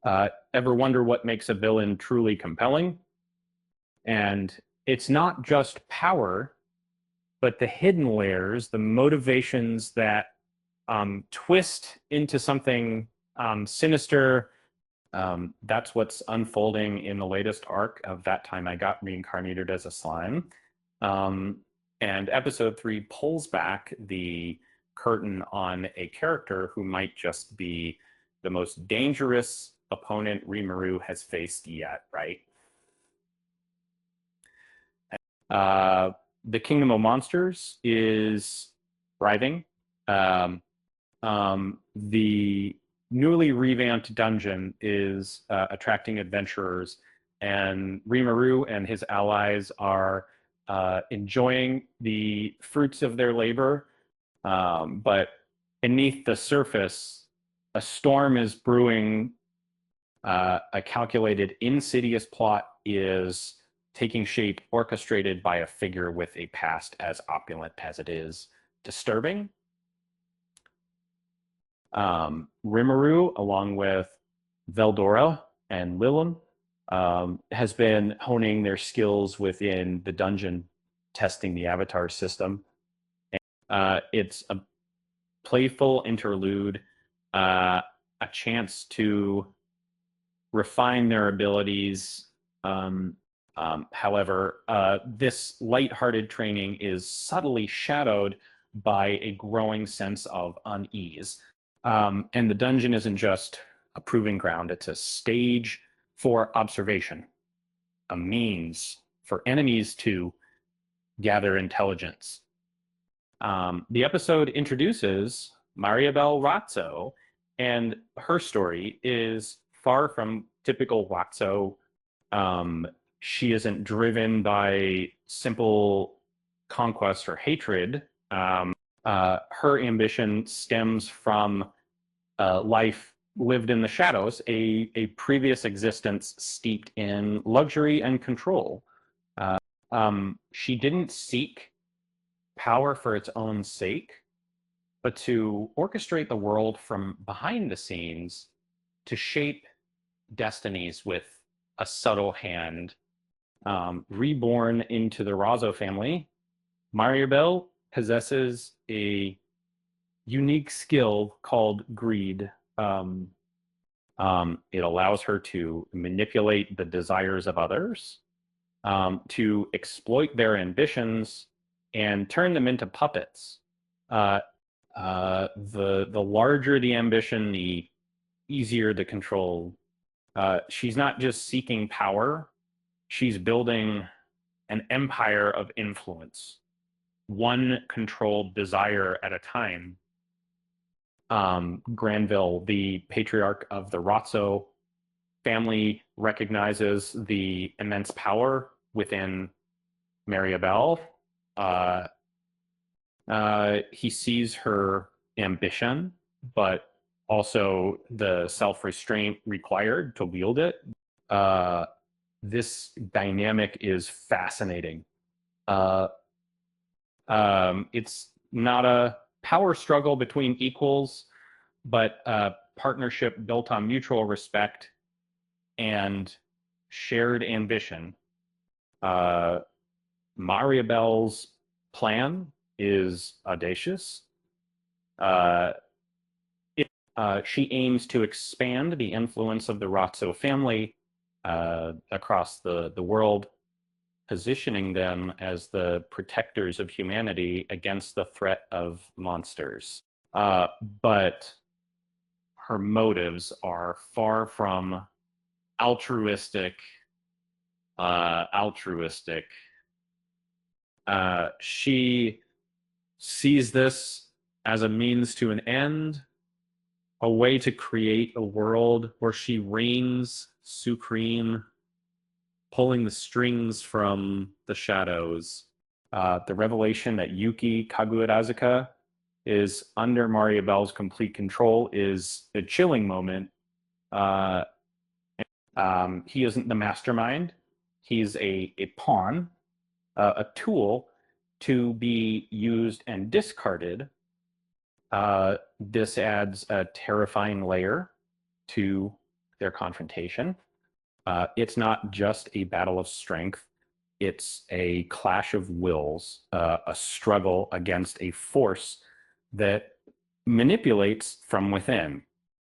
Ever wonder what makes a villain truly compelling? And it's not just power, but the hidden layers, the motivations that twist into something sinister. That's what's unfolding in the latest arc of That Time I Got Reincarnated as a Slime. Um, and episode 3 pulls back the curtain on a character who might just be the most dangerous opponent Rimuru has faced yet, right? Uh, the Kingdom of Monsters is thriving. Um, the newly revamped dungeon is attracting adventurers, and Rimuru and his allies are enjoying the fruits of their labor. But beneath the surface, a storm is brewing. A calculated, insidious plot is taking shape, orchestrated by a figure with a past as opulent as it is disturbing. Rimuru, along with Veldora and Lilum, has been honing their skills within the dungeon, testing the avatar system. It's a playful interlude, a chance to refine their abilities. However, this lighthearted training is subtly shadowed by a growing sense of unease. And the dungeon isn't just a proving ground, it's a stage for observation, a means for enemies to gather intelligence. The episode introduces Mariabel Razzo, and her story is far from typical Razzo. She isn't driven by simple conquest or hatred. Her ambition stems from life lived in the shadows, a previous existence steeped in luxury and control. She didn't seek power for its own sake, but to orchestrate the world from behind the scenes to shape destinies with a subtle hand. Reborn into the Razzo family, Mariabel possesses a unique skill called greed. It allows her to manipulate the desires of others, to exploit their ambitions, and turn them into puppets. The larger the ambition, the easier the control. She's not just seeking power; she's building an empire of influence, one controlled desire at a time. Granville, the patriarch of the Razzo family, recognizes the immense power within Mariabel. He sees her ambition, but also the self-restraint required to wield it. This dynamic is fascinating. It's not a power struggle between equals, but a partnership built on mutual respect and shared ambition. Mariabel's plan is audacious. She aims to expand the influence of the Razzo family across the world, positioning them as the protectors of humanity against the threat of monsters. But her motives are far from altruistic. She sees this as a means to an end, a way to create a world where she reigns supreme, pulling the strings from the shadows. The revelation that Yuki Kagurazaka is under Mariabel's complete control is a chilling moment. He isn't the mastermind. He's a pawn, a tool to be used and discarded. This adds a terrifying layer to their confrontation. It's not just a battle of strength. It's a clash of wills, a struggle against a force that manipulates from within.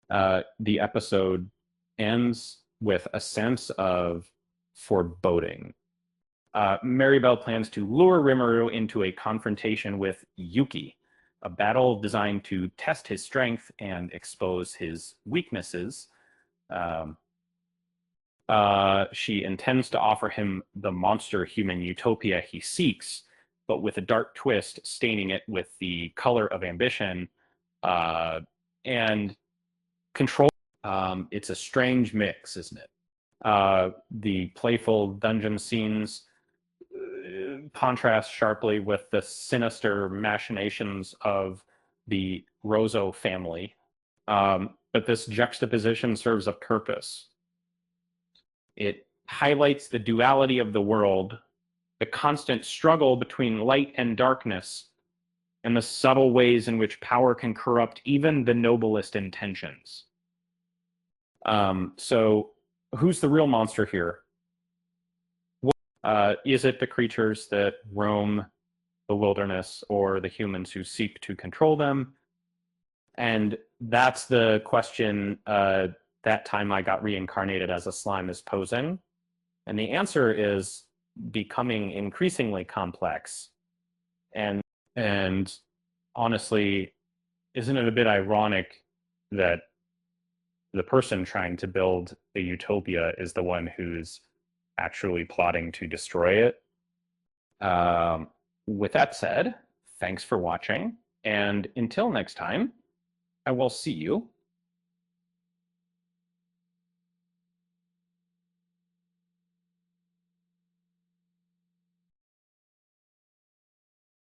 The episode ends with a sense of foreboding. Maribel plans to lure Rimuru into a confrontation with Yuki, a battle designed to test his strength and expose his weaknesses. Um, she intends to offer him the monster human utopia he seeks, but with a dark twist, staining it with the color of ambition and control. It's a strange mix, isn't it? The playful dungeon scenes contrast sharply with the sinister machinations of the Rozo family. But this juxtaposition serves a purpose. It highlights the duality of the world, the constant struggle between light and darkness, and the subtle ways in which power can corrupt even the noblest intentions. So, who's the real monster here? Is it the creatures that roam the wilderness or the humans who seek to control them? And that's the question that time I got reincarnated as a slime is posing. And the answer is becoming increasingly complex. And honestly, isn't it a bit ironic that the person trying to build the utopia is the one who's actually plotting to destroy it? With that said, thanks for watching. And until next time, I will see you